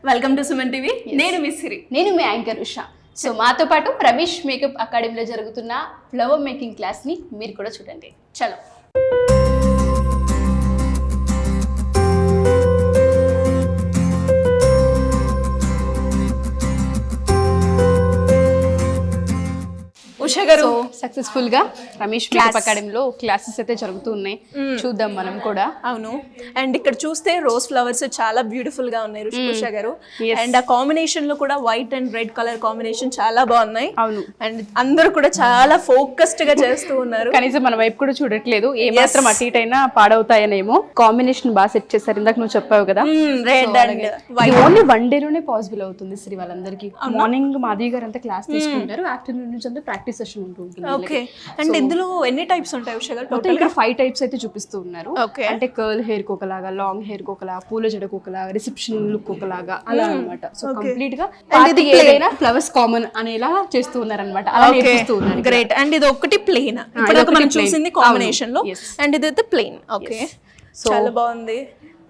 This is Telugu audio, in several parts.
Welcome to Suman TV. నేను మిస్ సిరి. నేను మీ యాంకర్ ఉషా. సో మాతో పాటు రమేష్ మేకప్ అకాడమీలో జరుగుతున్న ఫ్లవర్ మేకింగ్ క్లాస్ని మీరు కూడా చూడండి. చలో. ఉషా గారు సక్సెస్ఫుల్ గా రమేష్ మేకప్ అకాడమీలో క్లాసెస్ అయితే జరుగుతూ ఉన్నాయి. చూద్దాం మనం కూడా. అవును, అండ్ ఇక్కడ చూస్తే రోజ్ ఫ్లవర్స్ చాలా బ్యూటిఫుల్ గా ఉన్నాయి ఉషా గారు. అండ్ ఆ కాంబినేషన్ లో కూడా white and red colour combination చాలా బాగున్నాయి. అవును, అండ్ అందరూ కూడా చాలా ఫోకస్డ్ గా చేస్తూ ఉన్నారు. కనీసం మన వైపు కూడా చూడట్లేదు. ఏ మాత్రం అటు ఇటు అయినా పాడవుతాయనేమో. కాంబినేషన్ బాగా సెట్ చేశారు. ఇందాక నువ్వు చెప్పావు కదా, red and white. Only one డేలోనే పాసిబుల్ అవుతుంది శ్రీ వాళ్ళందరికీ. మార్నింగ్ మాధవి గారు అంతా క్లాస్ తీసుకుంటారు, ఆఫ్టర్నూన్ నుంచి అంతా ప్రాక్టీస్ సెషన్ ఉంటుంది. ఓకే, అండ్ ఇందులో ఎన్ని టైప్స్ ఉంటాయి ఉషా గారు? టోటల్ ఇక్కడ 5 టైప్స్ అయితే చూపిస్తూ ఉన్నారు. అంటే కర్ల్ హెయిర్ కి ఒకలాగా, లాంగ్ హెయిర్ కి ఒకలాగా, పూల జడకు ఒకలాగా, రిసెప్షన్ లుక్ ఒకలాగా అలా అన్నమాట. సో కంప్లీట్ గా ఏదైనా ఫ్లవర్స్ కామన్ అనేలా చేస్తూ ఉన్నారు అనమాట. అలా నేర్పిస్తూ ఉన్నారు. గ్రేట్. అండ్ ఇది ఒకటి ప్లెయిన్, ఇప్పుడు మనం చూసింది కాంబినేషన్ లో, అండ్ ఇది అయితే ప్లెయిన్. ఓకే, చాలా బాగుంది.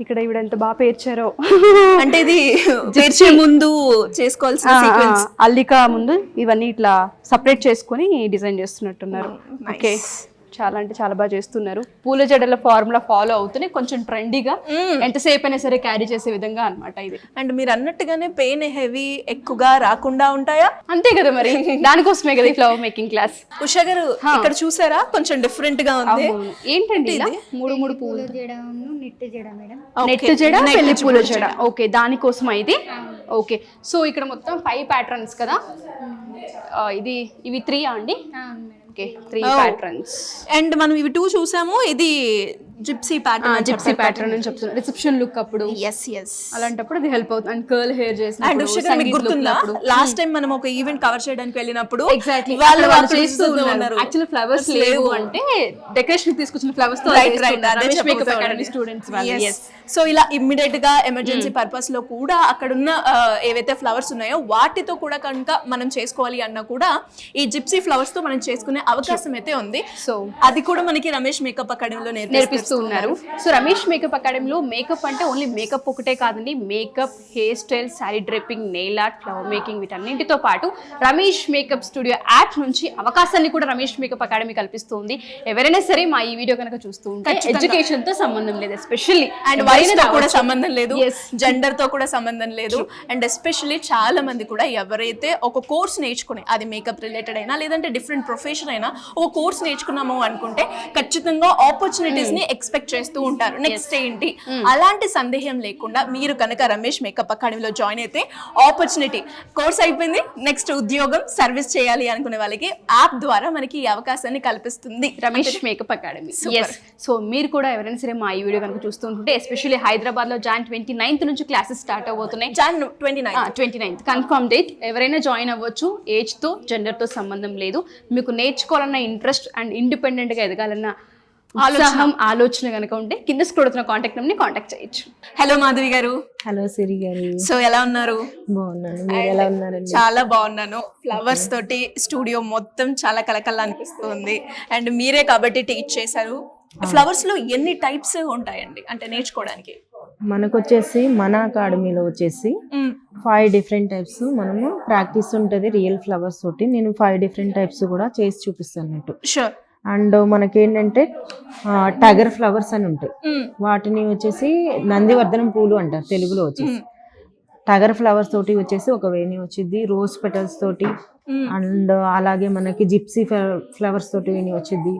ఇక్కడ ఇవిడ ఎంత బాగా పేర్చారో. అంటే ఇది పేర్చే ముందు చేసుకోవాల్సిన సీక్వెన్స్, అల్లిక ముందు ఇవన్నీ ఇట్లా సపరేట్ చేసుకొని డిజైన్ చేస్తున్నట్టున్నారు. ఓకే, చాలా అంటే చాలా బాగా చేస్తున్నారు. పూల జడల ఫార్ములా ఫాలో అవుతూనే కొంచెం ట్రెండీగా ఎంతసేపు అయినా సరే క్యారీ చేసే విధంగా అన్నమాట ఇది. అండ్ మీరు అన్నట్టుగానే పెయిన్ హెవీ ఎక్కువగా రాకుండా ఉంటాయా? అంతే కదా మరి, దానికోసమే కదా ఫ్లవర్ మేకింగ్ క్లాస్. ఉషా గారు ఇక్కడ చూసారా, కొంచెం డిఫరెంట్ గా ఉంది. ఏంటండి ఇలా మూడు పూలు, నెట్ జడ, పెళ్లి పూల జడ. ఓకే, దానికోసం ఇది. ఓకే, సో ఇక్కడ మొత్తం 5 ప్యాటర్న్స్ కదా. ఇవి 3 అండి. Okay, 3 patterns. అండ్ మనం ఇవి 2 చూసాము. ఇది జిప్సీ ప్యాటర్న్, జిప్సీ ప్యాటర్న్ అని చెప్తున్నా. రిసెప్షన్ లుక్ అప్పుడు అలాంటప్పుడు అది హెల్ప్ అవుతుంది. అండ్ కర్ల్ హెయిర్ చేసిన లాస్ట్ టైం మనం ఒక ఈవెంట్ కవర్ చేయడానికి వెళ్ళినప్పుడు ఎగ్జాక్ట్లీ వాళ్ళు చేస్తూ ఉన్నారు. యాక్చువల్లీ ఫ్లవర్స్ లేవు అంటే డెకరేషన్ తీసుకొచ్చిన ఫ్లవర్స్ తో రమేష్ మేకప్ అకాడమీ స్టూడెంట్స్ వాళ్ళు. సో ఇలా ఇమ్మీడియట్ గా ఎమర్జెన్సీ పర్పస్ లో కూడా అక్కడ ఉన్న ఏవైతే ఫ్లవర్స్ ఉన్నాయో వాటితో కూడా కనుక మనం చేసుకోవాలి అన్నా కూడా ఈ జిప్సీ ఫ్లవర్స్ తో మనం చేసుకునే అవకాశం అయితే ఉంది. సో అది కూడా మనకి రమేష్ మేకప్ అకాడమీలో నేర్పిస్తూ ఉన్నారు. సో రమేష్ మేకప్ అకాడమీలో మేకప్ అంటే ఓన్లీ మేకప్ ఒకటే కాదండి. Makeup, hair style, sari draping, nail art, flower making వీటన్నింటితో పాటు రమేష్ మేకప్ స్టూడియో యాప్ నుంచి అవకాశాన్ని కూడా రమేష్ మేకప్ అకాడమీ కల్పిస్తుంది. ఎవరైనా సరే మా ఈ వీడియో కనుక చూస్తూ ఉంటే ఎడ్యుకేషన్ తో సంబంధం లేదు, ఎస్పెషల్లీ అండ్ వయసు తో కూడా సంబంధం లేదు, జెండర్ తో కూడా సంబంధం లేదు. అండ్ ఎస్పెషల్లీ చాలా మంది కూడా ఎవరైతే ఒక కోర్స్ నేర్చుకుని, అది మేకప్ రిలేటెడ్ అయినా లేదంటే డిఫరెంట్ ప్రొఫెషన్ అయినా ఒక కోర్స్ నేర్చుకున్నాము అనుకుంటే ఖచ్చితంగా ఆపర్చునిటీస్ ని ఎక్స్పెక్ట్ చేస్తూ ఉంటారు. నెక్స్ట్ ఏంటి అలాంటి సందేహం లేకుండా మీరు కనుక రమేష్ మేకప్ అకాడమీలో జాయిన్ అయితే ఆపర్చునిటీ, కోర్స్ అయిపోయింది, నెక్స్ట్ ఉద్యోగం, సర్వీస్ చేయాలి అనుకునే వాళ్ళకి యాప్ ద్వారా మనకి ఈ అవకాశాన్ని కల్పిస్తుంది రమేష్ మేకప్ అకాడమీ. సో మీరు కూడా ఎవరైనా సరే మా ఈ వీడియో కనుక చూస్తుంటే, ఎస్పెషల్లీ హైదరాబాద్ లో Jan 29th నుంచి క్లాసెస్ స్టార్ట్ అవబోతున్నాయి. Jan 29th confirm date. ఎవరైనా జాయిన్ అవ్వచ్చు. ఏజ్ తో, జెండర్ తో సంబంధం లేదు. మీకు నేర్చుకోవాలన్న ఇంట్రెస్ట్ అండ్ ఇండిపెండెంట్ గా ఎదగాలన్న ఆలోచన కనుక ఉంటే కింద స్క్రోల్ అవుతున్న కాంటాక్ట్ నెంబర్ ని కాంటాక్ట్ చేయొచ్చు. హలో మాధవి గారు. హలో సిరి గారు. సో ఎలా ఉన్నారు? బాగున్నాను, మీరు ఎలా ఉన్నారండి? చాలా బాగున్నాను. ఫ్లవర్స్ తోటి స్టూడియో మొత్తం చాలా కలకల్లా అనిపిస్తుంది. అండ్ మీరే కాబట్టి టీచ్ చేశారు. ఫ్లవర్స్ లో ఎన్ని టైప్స్ ఉంటాయండి అంటే నేర్చుకోవడానికి? మనకు వచ్చేసి మన అకాడమీలో వచ్చేసి 5 డిఫరెంట్ టైప్స్ మనము ప్రాక్టీస్ ఉంటుంది. రియల్ ఫ్లవర్స్ తోటి నేను 5 డిఫరెంట్ టైప్స్ కూడా చేసి చూపిస్తాను. షూర్. అండ్ మనకేంటంటే టగర్ ఫ్లవర్స్ అని ఉంటాయి. వాటిని వచ్చేసి నందివర్ధనం పూలు అంటారు తెలుగులో. వచ్చేసి టగర్ ఫ్లవర్స్ తోటి వచ్చేసి ఒక వేణి వచ్చింది, రోజ్ పెటల్స్ తోటి, అండ్ అలాగే మనకి జిప్సీ ఫ్లవర్స్ తోటి వేణి వచ్చింది,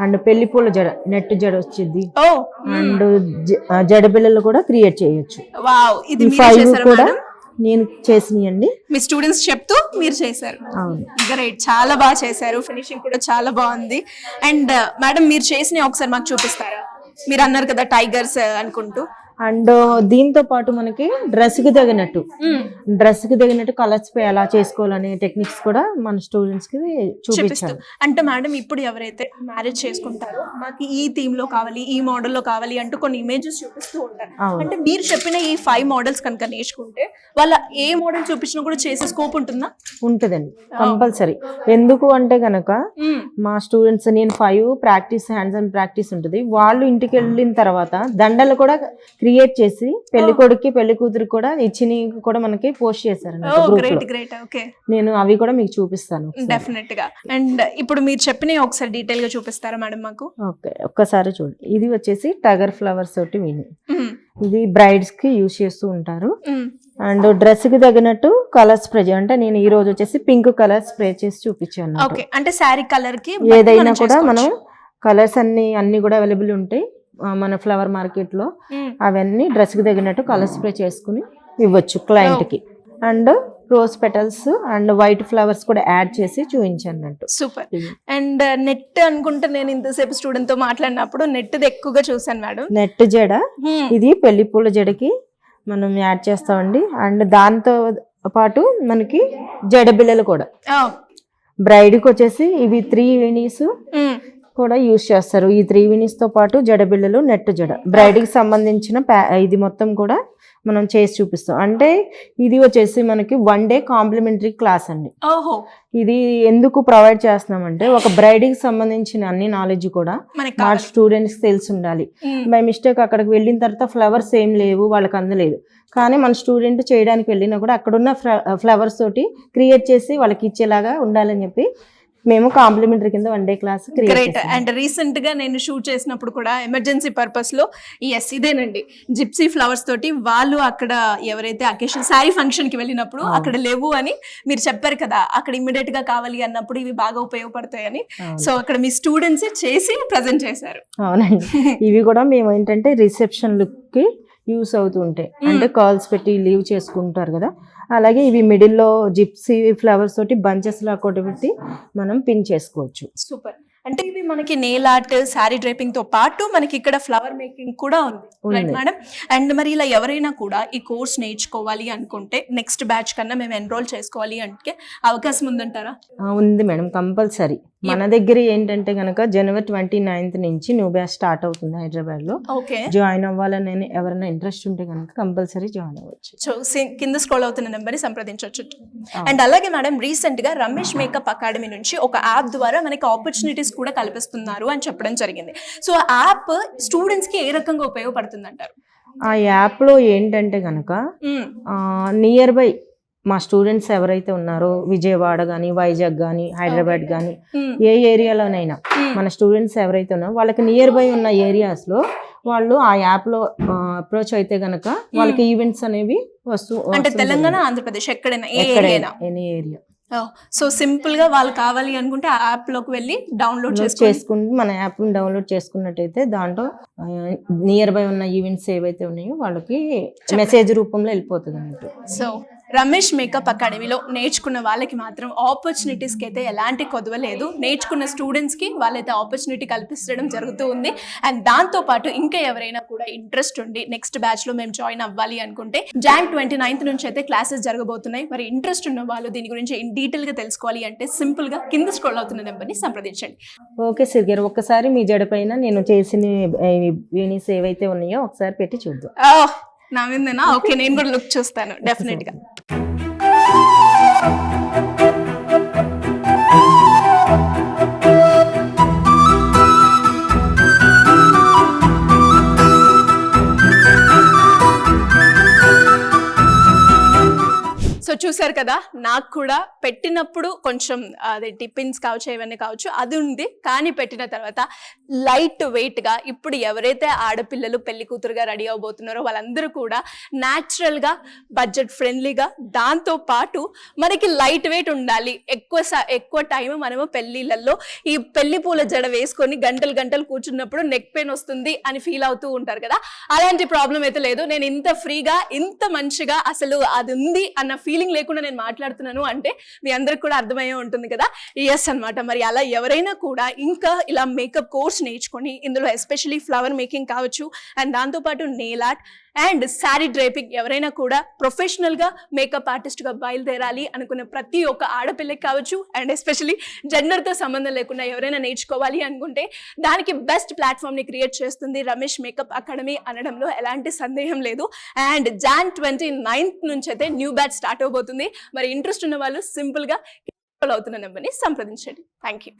అండ్ పెళ్లి పూల జడ, నెట్ జడ వచ్చింది, అండ్ జడ బిళ్ళలు కూడా క్రియేట్ చేయొచ్చు. ఇది 5 కూడా నేను చేసినాయండి. మీ స్టూడెంట్స్ చెప్తూ మీరు చేశారు. అవును, గ్రేట్, చాలా బాగా చేశారు. ఫినిషింగ్ కూడా చాలా బాగుంది. అండ్ మేడం మీరు చేసిన ఒకసారి మాకు చూపిస్తారా? మీరు అన్నారు కదా టైగర్స్ అనుకుంటూ. అండ్ దీంతో పాటు మనకి డ్రెస్ కి తగినట్టు కలర్స్ ఎలా చేసుకోవాలనే టెక్నిక్స్ కూడా మన స్టూడెంట్స్ కి చూపిస్తాం. అంటే మేడం ఇప్పుడు ఎవరైతే మ్యారేజ్ చేసుకుంటారో మాకు ఈ థీమ్ లో కావాలి, ఈ మోడల్ లో కావాలి అంటూ కొన్ని ఇమేజెస్ చూపిస్తూ ఉంటారు. అంటే మీరు చెప్పిన ఈ 5 మోడల్స్ కనుక నేర్చుకుంటే వాళ్ళ ఏ మోడల్ చూపించినా కూడా చేసే స్కోప్ ఉంటుందా? ఉంటుందండి, కంపల్సరీ. ఎందుకు అంటే గనక మా స్టూడెంట్స్, నేను 5 ప్రాక్టీస్, హ్యాండ్స్ ఆన్ ప్రాక్టీస్ ఉంటుంది. వాళ్ళు ఇంటికి వెళ్ళిన తర్వాత దండలు కూడా క్రియేట్ చేసి పెళ్లి కొడుక్కి పెళ్లి కూతురికి కూడా ఇచ్చిన కూడా మనకి పోస్ట్ చేశారు గ్రేట్ గ్రేట్. ఓకే, నేను అవి కూడా మీకు చూపిస్తాను డెఫినెట్ గా. అండ్ ఇప్పుడు మీరు చెప్పిన ఒకసారి డీటెయిల్ గా చూపిస్తారా మేడం మాకు? ఓకే, ఒక్కసారి చూడండి. ఇది వచ్చేసి టగర్ ఫ్లవర్స్ తోటి విని, ఇది బ్రైడ్స్ కి యూజ్ చేస్తూ ఉంటారు. అండ్ డ్రెస్ కి తగినట్టు కలర్ స్ప్రే అంటే నేను ఈ రోజు వచ్చేసి పింక్ కలర్ స్ప్రే చేసి చూపించాను. ఓకే, అంటే శారీ కలర్ కి ఏదైనా కూడా మనం కలర్స్ అన్ని కూడా అవైలబుల్ ఉంటాయి మన ఫ్లవర్ మార్కెట్ లో. అవన్నీ డ్రెస్ కి తగినట్టు కలర్ స్ప్రే చేసుకుని ఇవ్వచ్చు క్లయింట్ కి. And rose petals and white flowers కూడా యాడ్ చేసి చూపించాను. సూపర్. అండ్ నెట్ అనుకుంటే నేను ఇంతసేపు స్టూడెంట్ తో మాట్లాడినప్పుడు నెట్ ఎక్కువగా చూసాను మేడం. నెట్ జడ, ఇది పెళ్లి పూల జడకి మనం యాడ్ చేస్తామండి. అండ్ దాంతో పాటు మనకి జడ బిళ్ళలు కూడా బ్రైడ్కి వచ్చేసి ఇవి 3 వేణీస్ కూడా యూజ్ చేస్తారు. ఈ 3 వేణీస్ తో పాటు జడ బిళ్ళలు, నెట్ జడ బ్రైడ్కి సంబంధించిన ఇది మొత్తం కూడా మనం చేసి చూపిస్తాం. అంటే ఇది వచ్చేసి మనకి 1 డే కాంప్లిమెంటరీ క్లాస్ అండి. ఇది ఎందుకు ప్రొవైడ్ చేస్తున్నామంటే ఒక బ్రైడ్కి సంబంధించిన అన్ని నాలెడ్జ్ కూడా మా స్టూడెంట్స్ తెలిసి ఉండాలి. బై మిస్టేక్ అక్కడికి వెళ్ళిన తర్వాత ఫ్లవర్స్ ఏం లేవు, వాళ్ళకి అందలేదు. కానీ మన స్టూడెంట్ చేయడానికి వెళ్ళినా కూడా అక్కడున్న ఫ్లవర్స్ తోటి క్రియేట్ చేసి వాళ్ళకి ఇచ్చేలాగా ఉండాలని చెప్పి మేము కాంప్లిమెంటరీ కింద 1 day class great. And recent గా నేను షూట్ చేసినప్పుడు కూడా ఎమర్జెన్సీ పర్పస్ లో ఇదేనండి జిప్సీ ఫ్లవర్స్ తోటి వాళ్ళు అక్కడ ఎవరైతే అకేషన్ శారీ ఫంక్షన్ కి వెళ్ళినప్పుడు అక్కడ లేవు అని మీరు చెప్పారు కదా, అక్కడ ఇమ్మీడియట్ గా కావాలి అన్నప్పుడు ఇవి బాగా ఉపయోగపడతాయని. సో అక్కడ మీ స్టూడెంట్స్ చేసి ప్రజెంట్ చేశారు. అవునండి, ఇవి కూడా మేము ఏంటంటే రిసెప్షన్ లుక్ కి యూస్ అవుతూ ఉంటాయి. అంటే కాల్స్ పెట్టి లీవ్ చేసుకుంటారు కదా, అలాగే ఇవి మిడిల్లో జిప్సీ ఫ్లవర్స్ తోటి బంచెస్ లా కూడా పెట్టి మనం పిన్ చేసుకోవచ్చు. సూపర్. అంటే ఇవి మనకి నెయిల్ ఆర్ట్, శారీ డ్రైపింగ్ తో పాటు మనకి ఇక్కడ ఫ్లవర్ మేకింగ్ కూడా ఉంది రైట్ మేడం? అండ్ మరి ఇలా ఎవరైనా కూడా ఈ కోర్స్ నేర్చుకోవాలి అనుకుంటే నెక్స్ట్ బ్యాచ్ కన్నా మేము ఎన్రోల్ చేసుకోవాలి అంటే అవకాశం ఉందంటారా? ఉంది మేడం, కంపల్సరీ. మన దగ్గర ఏంటంటే కనుక January 29th నుంచి న్యూ బ్యాచ్ స్టార్ట్ అవుతుంది హైదరాబాద్ లో. జాయిన్ అవ్వాలని ఎవరైనా ఇంట్రెస్ట్ ఉంటే కనుక కంపల్సరీ జాయిన్ అవ్వచ్చు. సో కింద స్క్రోల్ అవుతున్న నెంబర్ ని సంప్రదించవచ్చు. అండ్ అలాగే మేడం రీసెంట్ గా రమేష్ మేకప్ అకాడమీ నుంచి ఒక యాప్ ద్వారా మనకి ఆపర్చునిటీస్ కూడా కల్పిస్తున్నారు అని చెప్పడం జరిగింది. సో ఆ యాప్ స్టూడెంట్స్ కి ఏ రకంగా ఉపయోగపడుతుంది అంటారు? ఆ యాప్ లో ఏంటంటే కనుక నియర్ బై మా స్టూడెంట్స్ ఎవరైతే ఉన్నారో విజయవాడ కానీ, వైజాగ్ కానీ, హైదరాబాద్ కానీ, ఏ ఏరియాలోనైనా మన స్టూడెంట్స్ ఎవరైతే ఉన్నారో వాళ్ళకి నియర్ బై ఉన్న ఏరియాస్ లో వాళ్ళు ఆ యాప్ లో అప్రోచ్ అయితే గనక వాళ్ళకి ఈవెంట్స్ అనేవి అంటే తెలంగాణ, ఆంధ్రప్రదేశ్ ఎక్కడైనా ఎనీ ఏరియా. సో సింపుల్ గా వాళ్ళు కావాలి అనుకుంటే ఆ యాప్ లోకి వెళ్ళి డౌన్లోడ్ చేసుకుని మన యాప్ డౌన్లోడ్ చేసుకున్నట్టయితే దాంట్లో నియర్ బై ఉన్న ఈవెంట్స్ ఏవైతే ఉన్నాయో వాళ్ళకి మెసేజ్ రూపంలో వెళ్ళిపోతుంది అన్నట్టు. సో రమేష్ మేకప్ అకాడమీలో నేర్చుకున్న వాళ్ళకి మాత్రం ఆపర్చునిటీస్కి అయితే ఎలాంటి కొదవ లేదు. నేర్చుకున్న స్టూడెంట్స్కి వాళ్ళైతే ఆపర్చునిటీ కల్పించడం జరుగుతూ ఉంది. అండ్ దాంతోపాటు ఇంకా ఎవరైనా కూడా ఇంట్రెస్ట్ ఉండి నెక్స్ట్ బ్యాచ్లో మేము జాయిన్ అవ్వాలి అనుకుంటే Jan 29th నుంచి అయితే క్లాసెస్ జరగబోతున్నాయి. మరి ఇంట్రెస్ట్ ఉన్న వాళ్ళు దీని గురించి డీటెయిల్గా తెలుసుకోవాలి అంటే సింపుల్గా కింద స్క్రోల్ అవుతున్న నెంబర్ని సంప్రదించండి. ఓకే సిర్ గారు, ఒక్కసారి మీ జడ పైన నేను చేసిన వేణీస్ ఏవైతే ఉన్నాయో ఒకసారి పెట్టి చూద్దాం. నా మీదేనా? ఓకే, నేను కూడా లుక్ చూస్తాను డెఫినెట్ గా. సో చూసారు కదా, నాకు కూడా పెట్టినప్పుడు కొంచెం అది టిఫిన్స్ కావచ్చు, ఇవన్నీ కావచ్చు, అది ఉంది. కానీ పెట్టిన తర్వాత లైట్ వెయిట్గా ఇప్పుడు ఎవరైతే ఆడపిల్లలు పెళ్లి కూతురుగా రెడీ అవబోతున్నారో వాళ్ళందరూ కూడా న్యాచురల్గా, బడ్జెట్ ఫ్రెండ్లీగా, దాంతో పాటు మనకి లైట్ వెయిట్ ఉండాలి. ఎక్కువ టైం మనము పెళ్లిళ్ళల్లో ఈ పెళ్లి పూల జడ వేసుకొని గంటలు కూర్చున్నప్పుడు నెక్ పెయిన్ వస్తుంది అని ఫీల్ అవుతూ ఉంటారు కదా, అలాంటి ప్రాబ్లం అయితే లేదు. నేను ఇంత ఫ్రీగా, ఇంత మంచిగా, అసలు అది ఉంది అన్న ఫీలింగ్ లేకుండా నేను మాట్లాడుతున్నాను అంటే మీ అందరికి కూడా అర్థమయ్యే ఉంటుంది కదా. ఎస్ అన్నమాట. మరి అలా ఎవరైనా కూడా ఇంకా ఇలా మేకప్ కోర్స్ నేర్చుకొని ఇందులో ఎస్పెషల్లీ ఫ్లవర్ మేకింగ్ కావచ్చు, అండ్ దాంతోపాటు నెయిల్ ఆర్ట్ అండ్ శారీ డ్రైపింగ్, ఎవరైనా కూడా ప్రొఫెషనల్గా మేకప్ ఆర్టిస్ట్గా బయలుదేరాలి అనుకున్న ప్రతి ఒక్క ఆడపిల్లకి కావచ్చు, అండ్ ఎస్పెషల్లీ జెండర్తో సంబంధం లేకుండా ఎవరైనా నేర్చుకోవాలి అనుకుంటే దానికి బెస్ట్ ప్లాట్ఫామ్ని క్రియేట్ చేస్తుంది రమేష్ మేకప్ అకాడమీ అనడంలో ఎలాంటి సందేహం లేదు. అండ్ Jan 29th నుంచి అయితే న్యూ బ్యాచ్ స్టార్ట్ అవబోతుంది. మరి ఇంట్రెస్ట్ ఉన్న వాళ్ళు సింపుల్గా అవుతున్న నెంబర్ని సంప్రదించండి. Thank you.